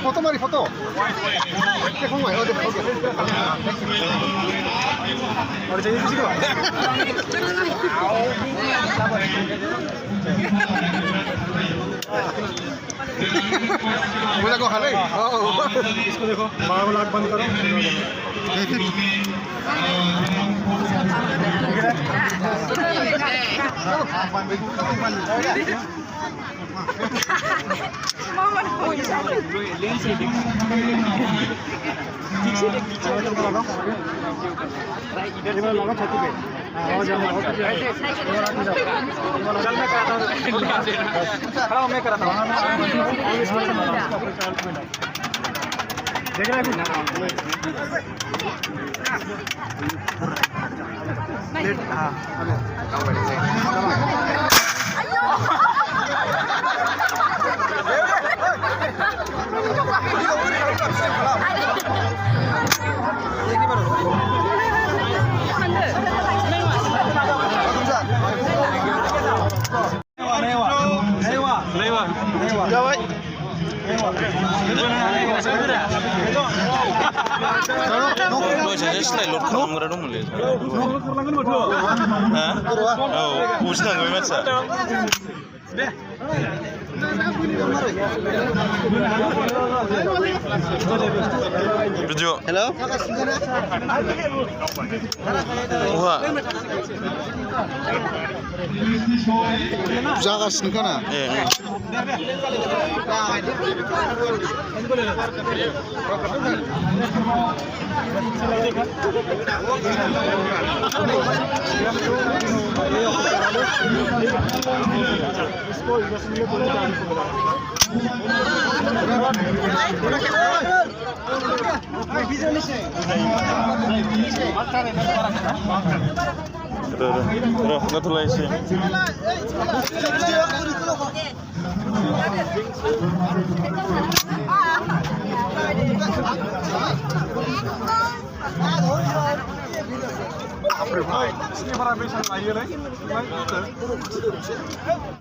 Foto mari foto. Không phải thôi. Ở đây gì cơ? मुझे को खाले इसको देखो 12 लाख बंद करो मैं कराता हूँ देख रहे Selesai lor kamu nggak ada mulai. Oh, usah nggak bisa. Video. Hello. Wah. Jangan sengkana. Gratulacje.